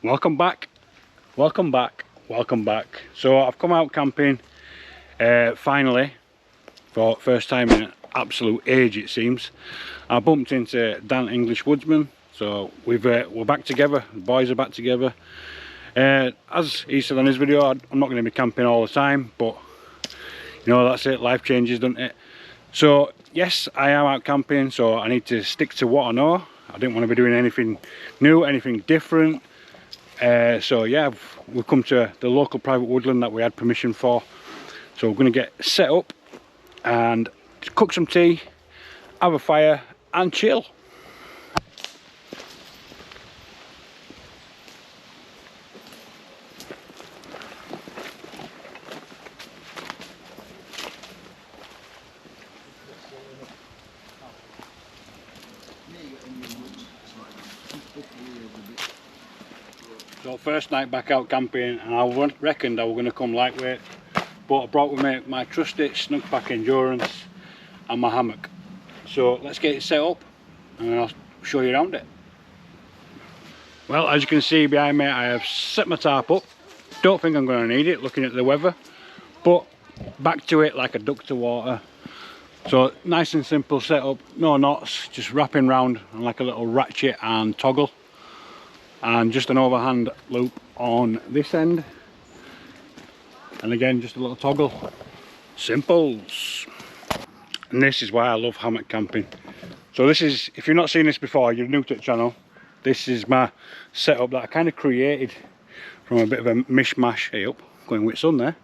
Welcome back, welcome back, welcome back. So I've come out camping finally for first time in an absolute age, it seems. I bumped into Dan English Woodsman, so we're back together. The boys are back together. As he said on his video, I'm not going to be camping all the time, but you know, that's it, life changes, doesn't it? So yes, I am out camping, so I need to stick to what I know. I didn't want to be doing anything new, anything different. So yeah, we've come to the local private woodland that we had permission for. So we're going to get set up and cook some tea, have a fire and chill. So first night back out camping, and I reckoned I was going to come lightweight, but I brought with me my trusty Snugpak Endurance and my hammock. So let's get it set up and I'll show you around it. Well, as you can see behind me, I have set my tarp up. Don't think I'm going to need it looking at the weather, but back to it like a duck to water. So nice and simple setup, no knots, just wrapping round and like a little ratchet and toggle, and just an overhand loop on this end, and again just a little toggle. Simples. And this is why I love hammock camping. So this is, if you've not seen this before, you're new to the channel, this is my setup that I kind of created from a bit of a mishmash. Hey up, going with sun there.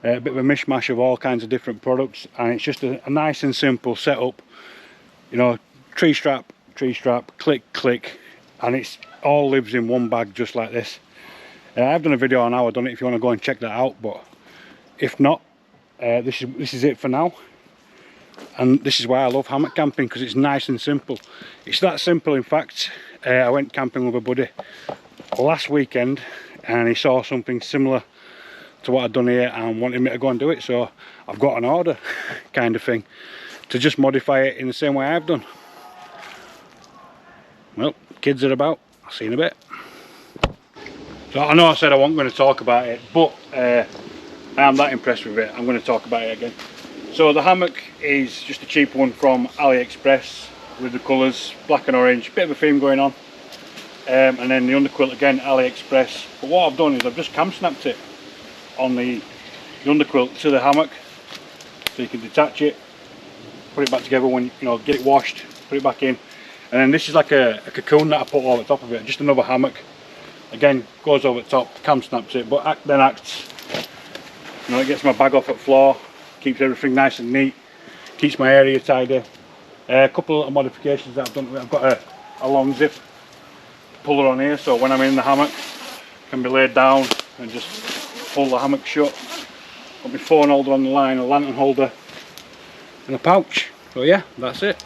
A bit of a mishmash of all kinds of different products, and it's just a nice and simple setup. You know, tree strap, click, click, and it's all lives in one bag just like this. I've done a video on how I've done it if you want to go and check that out, but if not, this is it for now. And this is why I love hammock camping, because it's nice and simple. It's that simple, in fact. I went camping with a buddy last weekend and he saw something similar to what I'd done here and wanted me to go and do it, so I've got an order kind of thing to just modify it in the same way I've done. Well, kids are about, I'll see you in a bit. So I know I said I wasn't going to talk about it, but I am that impressed with it, I'm going to talk about it again. So the hammock is just a cheap one from AliExpress with the colours, black and orange, bit of a theme going on. And then the underquilt again, AliExpress. But what I've done is I've just cam snapped it on the underquilt to the hammock, so you can detach it, put it back together when you know, get it washed, put it back in. And then this is like a cocoon that I put over the top of it, just another hammock. Again, goes over the top, cam snaps it, but then acts, you know, it gets my bag off at floor, keeps everything nice and neat, keeps my area tidy. A couple of modifications that I've done, I've got a long zip puller on here, so when I'm in the hammock, it can be laid down and just pull the hammock shut. Got my phone holder on the line, a lantern holder and a pouch. So yeah, that's it.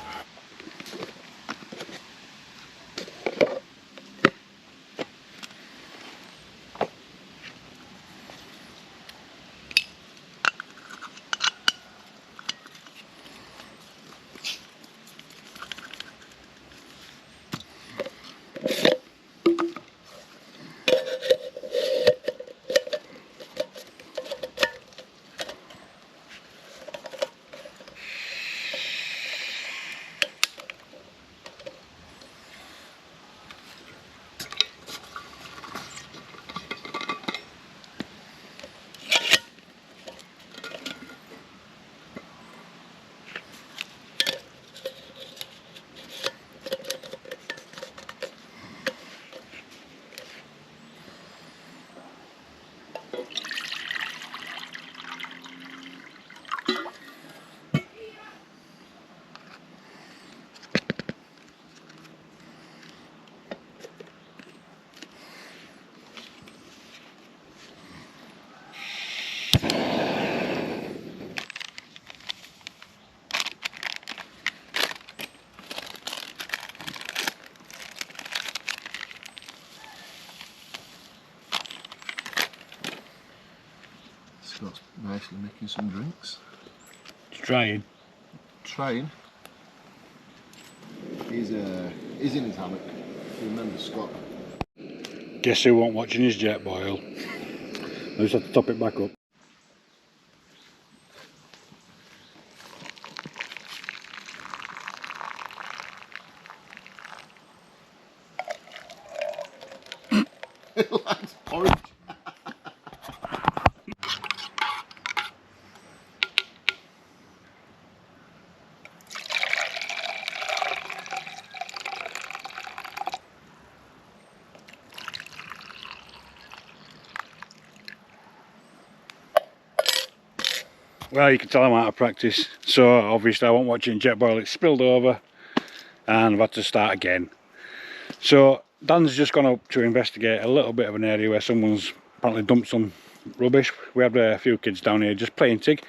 Scott's nicely making some drinks. Trying. He's in his hammock. If you remember Scott. Guess who won't watching his jet boil? I just have to top it back up. That's porridge. Well, you can tell I'm out of practice, so obviously I won't watch it in jet boil. It's spilled over and I've had to start again. So Dan's just gone up to investigate a little bit of an area where someone's apparently dumped some rubbish. We had a few kids down here just playing tig.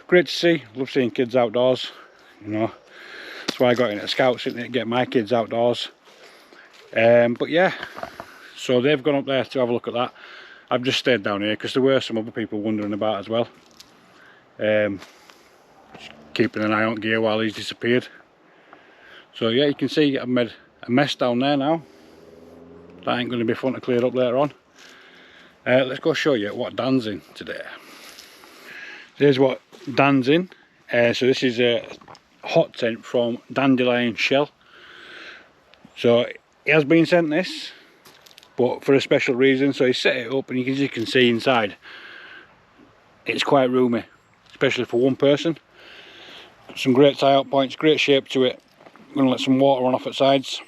Great to see, love seeing kids outdoors, you know. That's why I got into Scouts, to get my kids outdoors. But yeah, so they've gone up there to have a look at that. I've just stayed down here because there were some other people wandering about as well. Keeping an eye on gear while he's disappeared. So yeah, you can see I've made a mess down there now. That ain't going to be fun to clear up later on. Let's go show you what Dan's in today. Here's what Dan's in. So this is a hot tent from Dandelion Shell. So he has been sent this, but for a special reason. So he set it up, and as you can see inside, it's quite roomy, especially for one person. Some great tie-out points, great shape to it. I'm going to let some water run off at sides.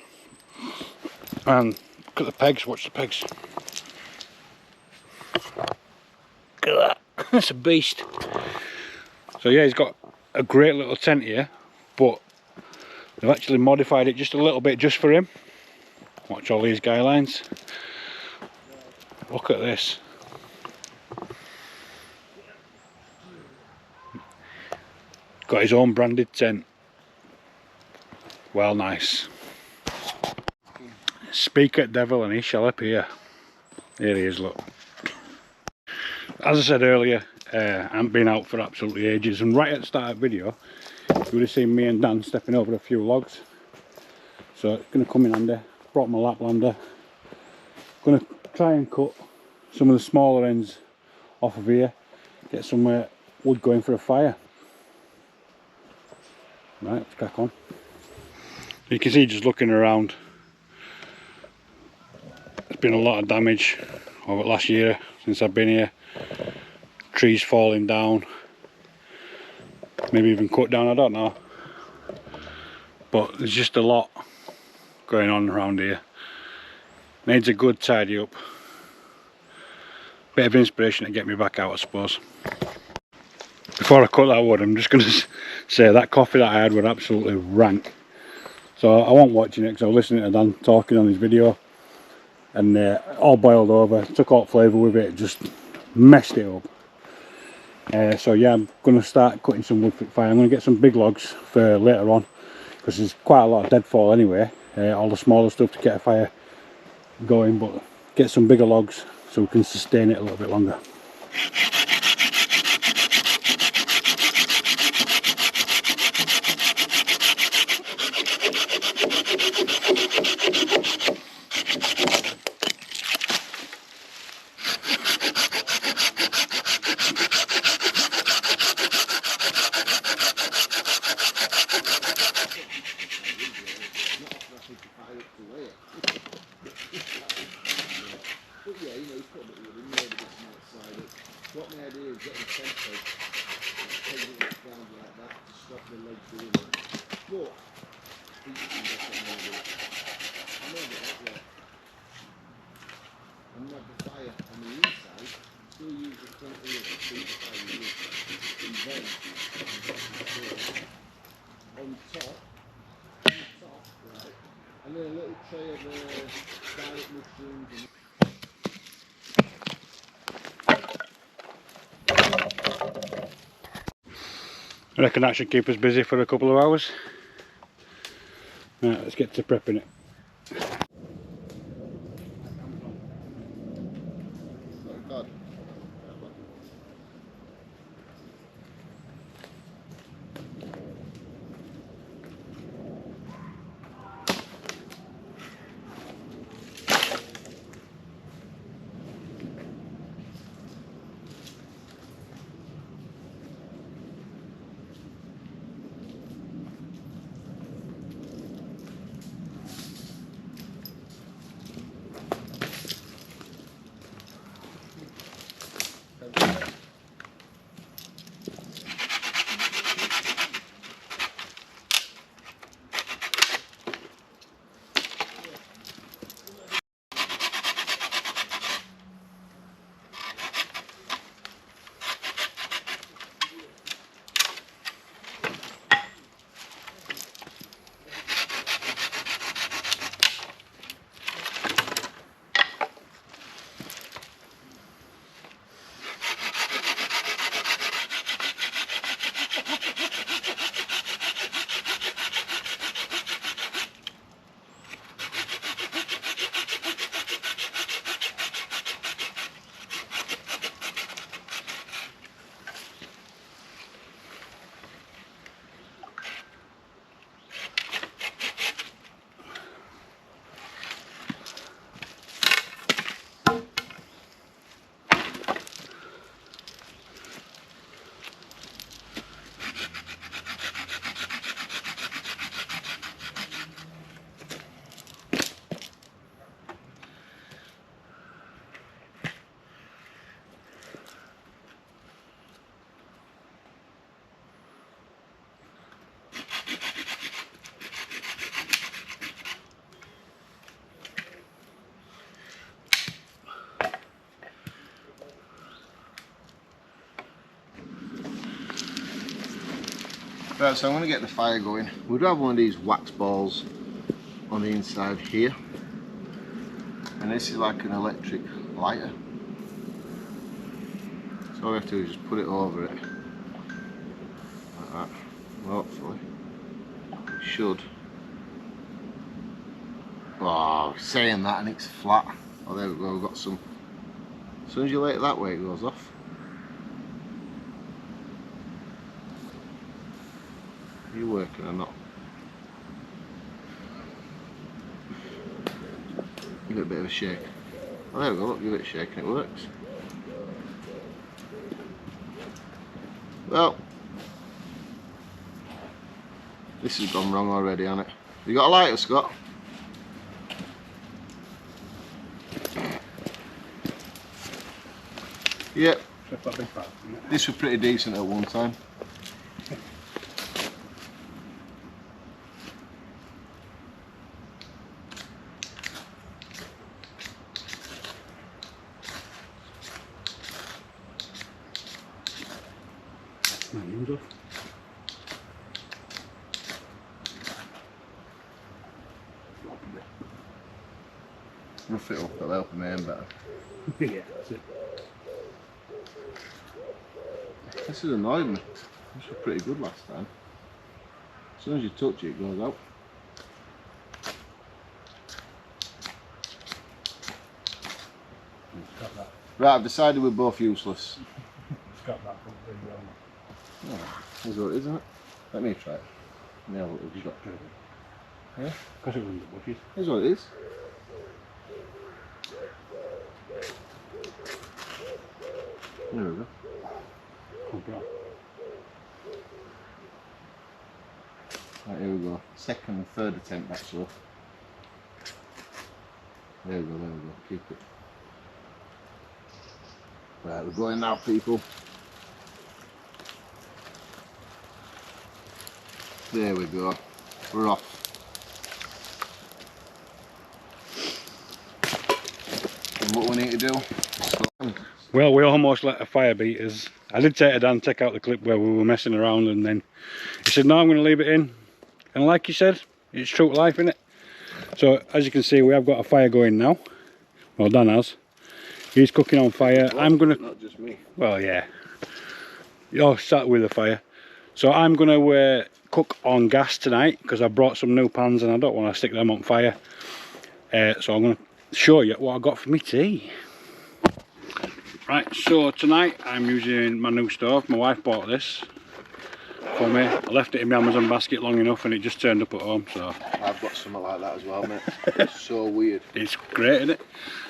And look at the pegs, watch the pegs. Look at that, that's a beast. So yeah, he's got a great little tent here, but they've actually modified it just a little bit just for him. Watch all these guy lines. Look at this. Got his own branded tent. Well, nice. Speak at devil and he shall appear. Here he is, look. As I said earlier, I haven't been out for absolutely ages, and right at the start of the video you would have seen me and Dan stepping over a few logs. So it's going to come in handy. Brought my Laplander. Going to try and cut some of the smaller ends off of here, get some wood going for a fire. Right, let's crack on. You can see, just looking around, there's been a lot of damage over the last year since I've been here. Trees falling down, maybe even cut down, I don't know. But there's just a lot going on around here. Needs a good tidy up. Bit of inspiration to get me back out, I suppose. Before I cut that wood, I'm just going to say that coffee that I had was absolutely rank. So I wasn't watching it because I was listening to Dan talking on his video, and all boiled over, took all flavour with it, just messed it up. So yeah, I'm going to start cutting some wood for the fire. I'm going to get some big logs for later on, because there's quite a lot of deadfall anyway. All the smaller stuff to get a fire going, but get some bigger logs so we can sustain it a little bit longer. On top, right, and then a little tray of garlic mushrooms. I reckon that should keep us busy for a couple of hours. Right, let's get to prepping it. Right, so I'm going to get the fire going. We'd have one of these wax balls on the inside here, and this is like an electric lighter. So all we have to do is just put it over it like that. Hopefully it should. Oh, saying that and it's flat. Oh, there we go, we've got some. As soon as you lay it that way, it goes off. Are you working or not? Give it a bit of a shake. Oh, there we go, look, give it a shake and it works. Well, this has gone wrong already, hasn't it? You got a lighter, Scott? Yep. This was pretty decent at one time. Rough it up, that'll help me aim better. Yeah, that's it. This has annoyed me. This was pretty good last time. As soon as you touch it, it goes out. Right, I've decided we're both useless. It's got that front thing on. Oh, that's what it is, isn't it? Let me try it. Let me have a look. You've got it. Yeah? Because it was in the bushes. Here's what it is. There we go. Right, here we go. Second and third attempt actually. There we go, there we go. Keep it. Right, we're going now, people. There we go. We're off. And what we need to do is well, we almost let a fire beat us. I did say to Dan, take out the clip where we were messing around, and then he said, no, I'm going to leave it in. And like you said, it's true to life, innit? So, as you can see, we have got a fire going now. Well, Dan has. He's cooking on fire. well, I'm going to... Not just me. Well, yeah. You're sat with the fire. So, I'm going to cook on gas tonight, because I brought some new pans and I don't want to stick them on fire. So, I'm going to show you what I got for me tea. Right, so tonight I'm using my new stove. My wife bought this for me. I left it in my Amazon basket long enough and it just turned up at home, so... I've got something like that as well, mate. It's so weird. It's great, isn't it?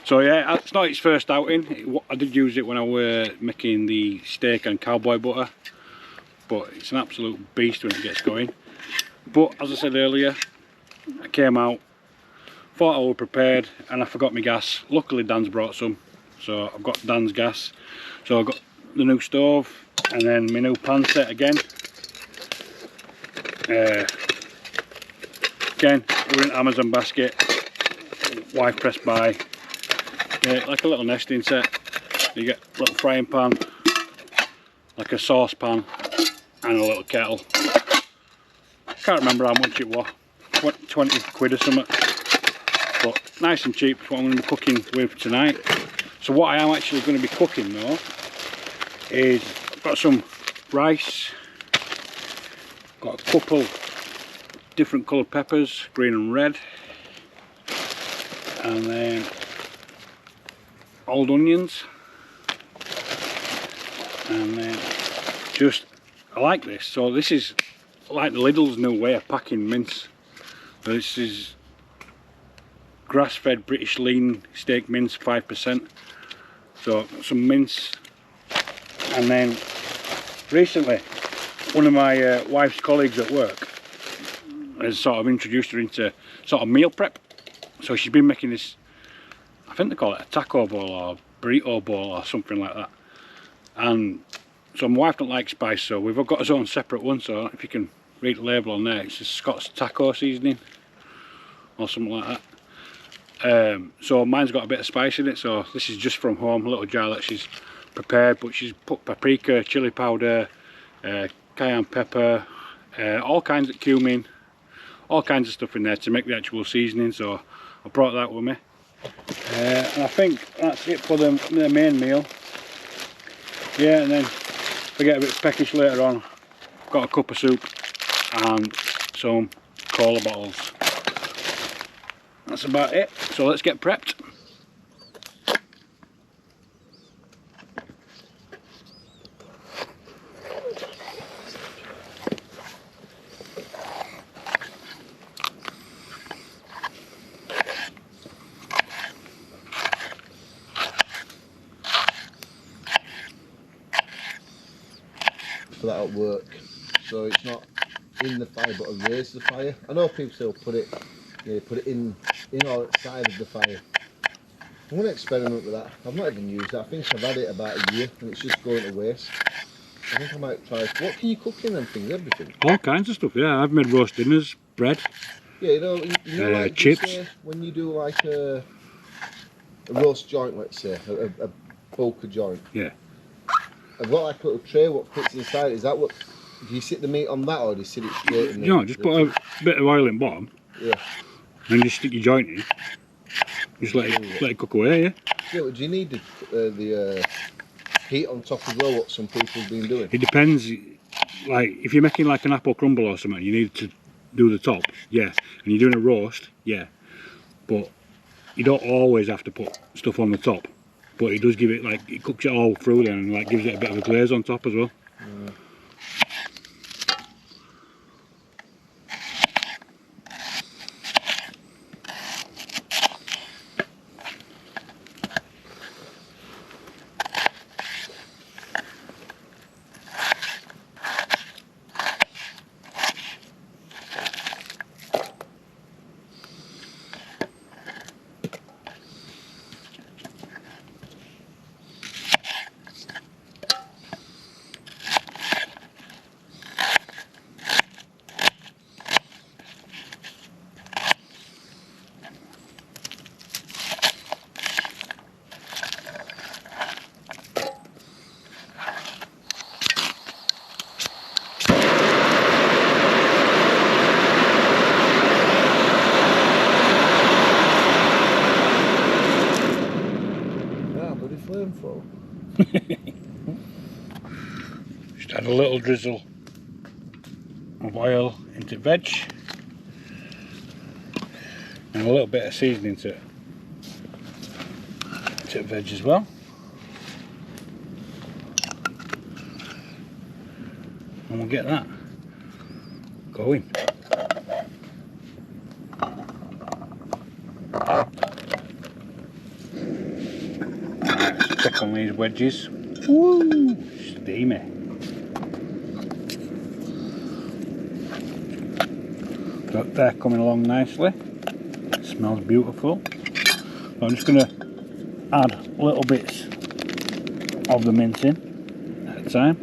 So yeah, it's not its first outing. I did use it when I were making the steak and cowboy butter, but it's an absolute beast when it gets going. But as I said earlier, I came out, thought I was prepared, and I forgot my gas. Luckily Dan's brought some. So I've got Dan's gas, so I've got the new stove and then my new pan set again. Again, we're in Amazon basket, wife pressed by, like a little nesting set. You get a little frying pan, like a saucepan and a little kettle. Can't remember how much it was, 20 quid or something, but nice and cheap. It's what I'm going to be cooking with tonight. So what I am actually going to be cooking though is I've got some rice, got a couple different coloured peppers, green and red, and then old onions, and then just, I like this. So this is like the Lidl's new way of packing mince. This is grass-fed British lean steak mince, 5%. So some mince, and then recently one of my wife's colleagues at work has sort of introduced her into sort of meal prep. So she's been making this, I think they call it a taco bowl or burrito bowl or something like that. And so my wife don't like spice, so we've got our own separate one. So if you can read the label on there, it's a Scott's taco seasoning or something like that. So mine's got a bit of spice in it, so this is just from home, a little jar that she's prepared, but she's put paprika, chili powder, cayenne pepper, all kinds of cumin, all kinds of stuff in there to make the actual seasoning, so I brought that with me. And I think that's it for the main meal. Yeah, and then if I get a bit peckish later on, got a cup of soup and some cola bottles. That's about it, so let's get prepped. For that at work, so it's not in the fire but erase the fire. I know people still put it, put it in or outside of the fire. I'm going to experiment with that. I've not even used it. I think I've had it about a year and it's just going to waste. I think I might try. What can you cook in them things? Everything? All kinds of stuff, yeah. I've made roast dinners, bread, yeah, you know like chips. When you do like a roast joint, let's say, a bulk joint. Yeah. I've got like a little tray what fits inside. Is that what? Do you sit the meat on that or do you sit it straight in? No, just put a bit of oil in bottom. Yeah. And just stick your joint in. Just let it cook away, yeah. Yeah, but do you need the heat on top as well? What some people have been doing. It depends. Like if you're making like an apple crumble or something, you need to do the top, yeah. And you're doing a roast, yeah. But you don't always have to put stuff on the top. But it does give it, like, it cooks it all through then and like gives it a bit of a glaze on top as well. Just add a little drizzle of oil into veg and a little bit of seasoning to veg as well. And we'll get that going. Check on these wedges. Woo! Steamy. So they're coming along nicely. It smells beautiful. So I'm just going to add little bits of the mince in at a time.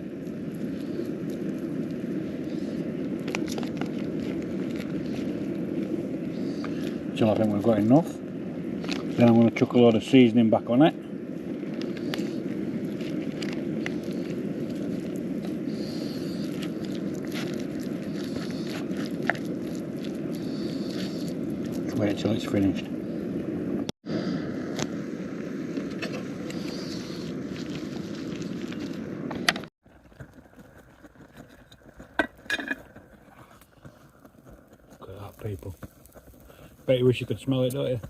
Till I think we've got enough. Then I'm going to chuck a load of seasoning back on it. Wait till it's finished. Look at that, people. Bet you wish you could smell it, don't you? Do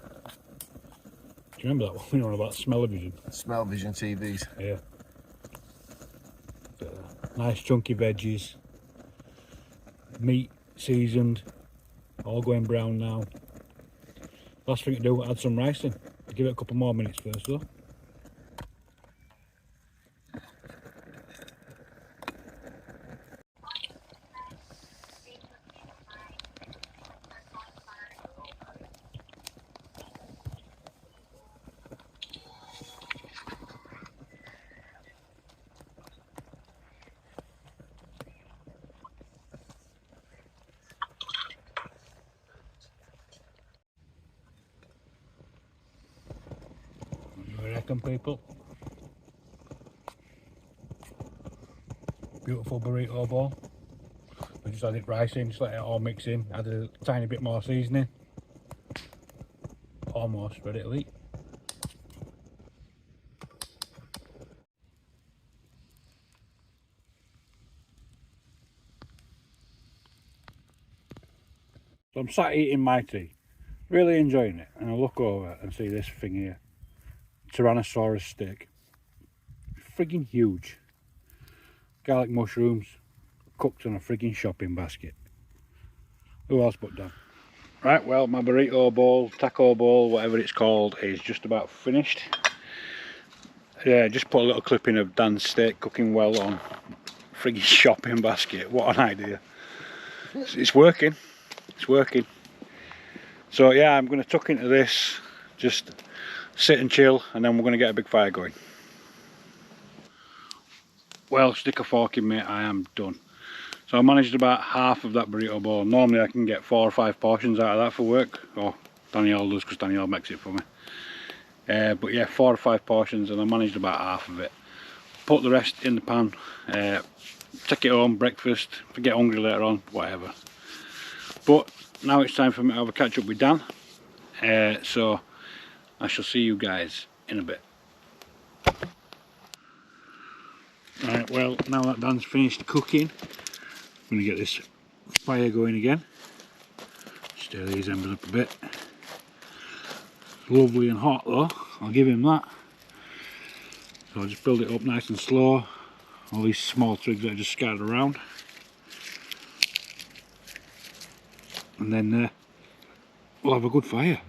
you remember that one we were on about smell-o-vision? Smell-o-vision TVs. Yeah. Nice chunky veggies. Meat seasoned. All going brown now. Last thing to do, add some rice in. Give it a couple more minutes first though. People, beautiful burrito bowl. We just added rice in, just let it all mix in, added a tiny bit more seasoning. Almost ready to eat. So I'm sat eating my tea, really enjoying it, and I look over and see this thing here. Tyrannosaurus steak. Friggin' huge. Garlic mushrooms, cooked on a friggin' shopping basket. Who else but Dan? Right, well, my burrito bowl, taco bowl, whatever it's called, is just about finished. Yeah, just put a little clipping of Dan's steak cooking well on friggin' shopping basket. What an idea. It's working. It's working. So yeah, I'm going to tuck into this, just sit and chill, and then we're going to get a big fire going. Well, stick a fork in, mate, I am done. So I managed about half of that burrito bowl. Normally I can get 4 or 5 portions out of that for work, or Danielle does, because Danielle makes it for me. But yeah, 4 or 5 portions, and I managed about half of it. Put the rest in the pan, take it home, breakfast, if I get hungry later on, whatever. But now it's time for me to have a catch up with Dan, so I shall see you guys in a bit. Right, well, now that Dan's finished cooking, I'm going to get this fire going again. Stir these embers up a bit. It's lovely and hot though, I'll give him that. So I'll just build it up nice and slow. All these small twigs that are just scattered around. And then we'll have a good fire.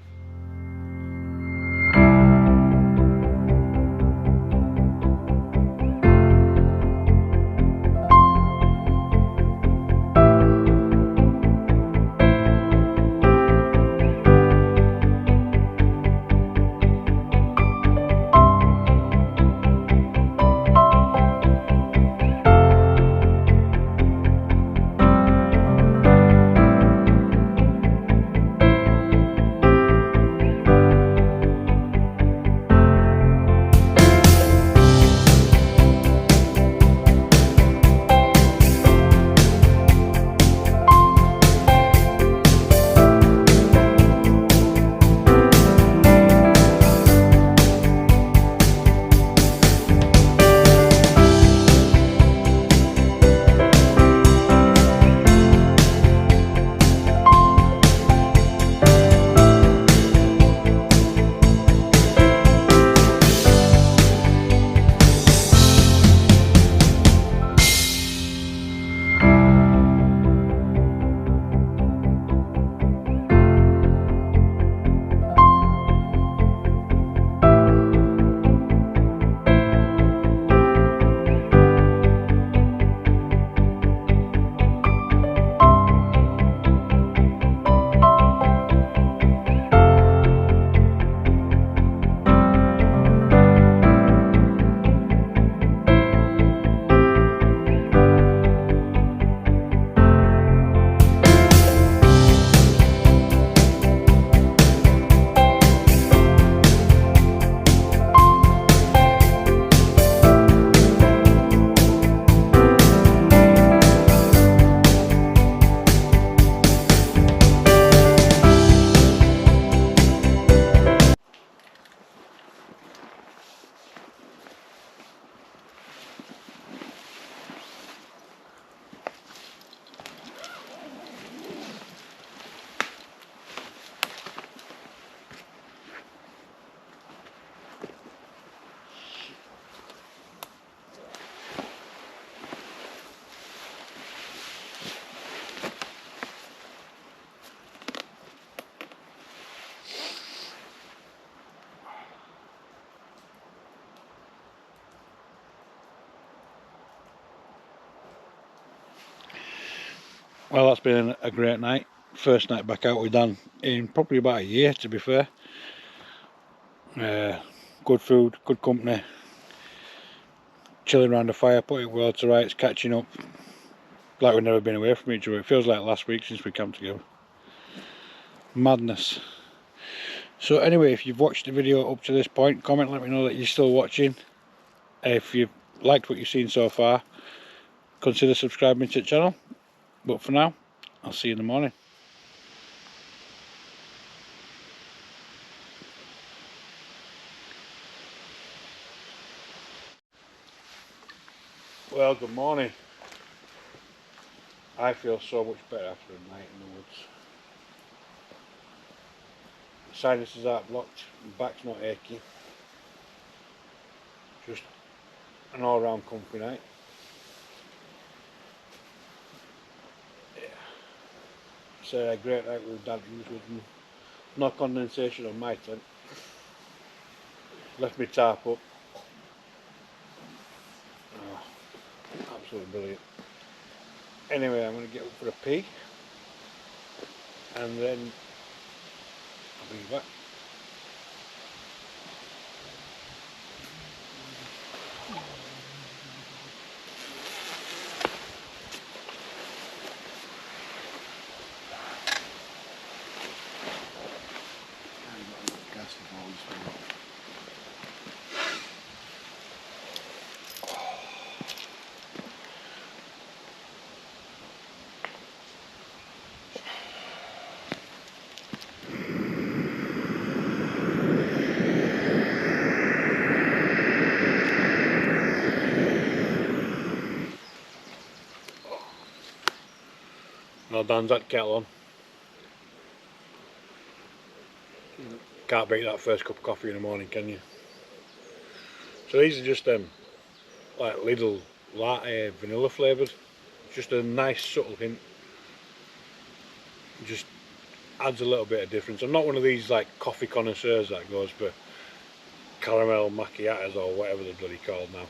Well, that's been a great night. First night back out with Dan in probably about a year, to be fair. Good food, good company, chilling around the fire, putting well to rights, catching up like we've never been away from each other. It feels like last week since we came together. Madness. So anyway, if you've watched the video up to this point, comment, let me know that you're still watching. If you've liked what you've seen so far, consider subscribing to the channel. But for now, I'll see you in the morning. Well, good morning. I feel so much better after a night in the woods. The sinuses aren't blocked, my back's not aching. Just an all round comfy night. Yeah. So a great night with Dad with no condensation on my tent. Left me tarp up. Oh, absolutely brilliant. Anyway, I'm going to get up for a pee and then I'll be back. Now Dan's that kettle on. Can't beat that first cup of coffee in the morning, can you? So these are just like Lidl latte vanilla flavoured. Just a nice subtle hint. Just adds a little bit of difference. I'm not one of these like coffee connoisseurs that goes for caramel macchiatos or whatever they're bloody called now.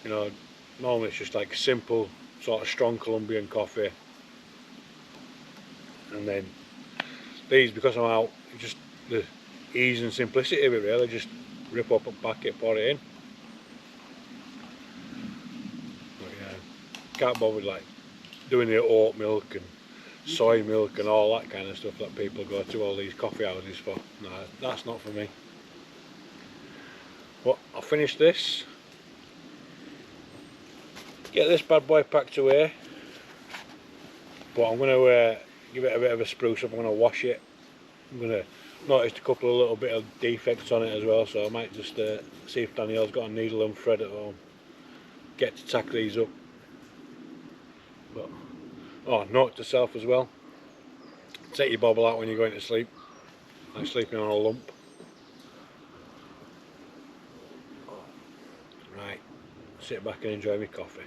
You know, normally it's just like simple, sort of strong Colombian coffee. And then these, because I'm out, just the ease and simplicity of it really, just rip up a packet, pour it in. But yeah, can't bother with like doing the oat milk and soy milk and all that kind of stuff that people go to all these coffee houses for. No, that's not for me. But I'll finish this, get this bad boy packed away, but I'm going to give it a bit of a spruce up. I'm going to wash it. I'm going to notice a couple of little bit of defects on it as well, so I might just see if Danielle's got a needle and thread at home, get to tack these up. But oh, note to self as well, take your bobble out when you're going to sleep, like sleeping on a lump. Right, sit back and enjoy my coffee.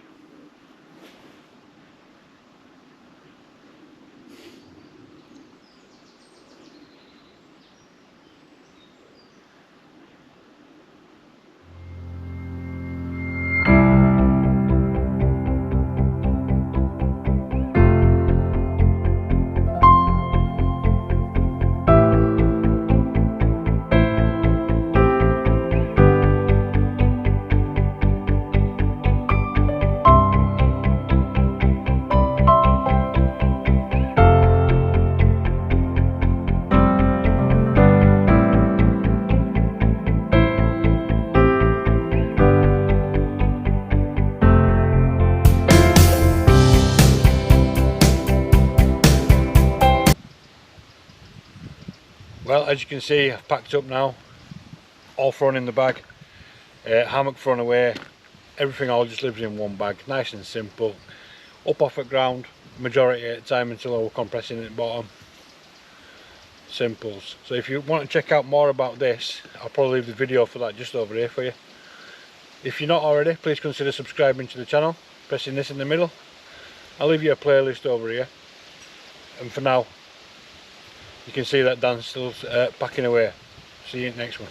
Well, as you can see, I've packed up now, all thrown in the bag, hammock thrown away, everything all just lives in one bag, nice and simple, up off the ground, majority of the time until I was compressing it at the bottom. Simples. So if you want to check out more about this, I'll probably leave the video for that just over here for you. If you're not already, please consider subscribing to the channel, pressing this in the middle. I'll leave you a playlist over here, and for now, you can see that Dan's still packing away. See you next one.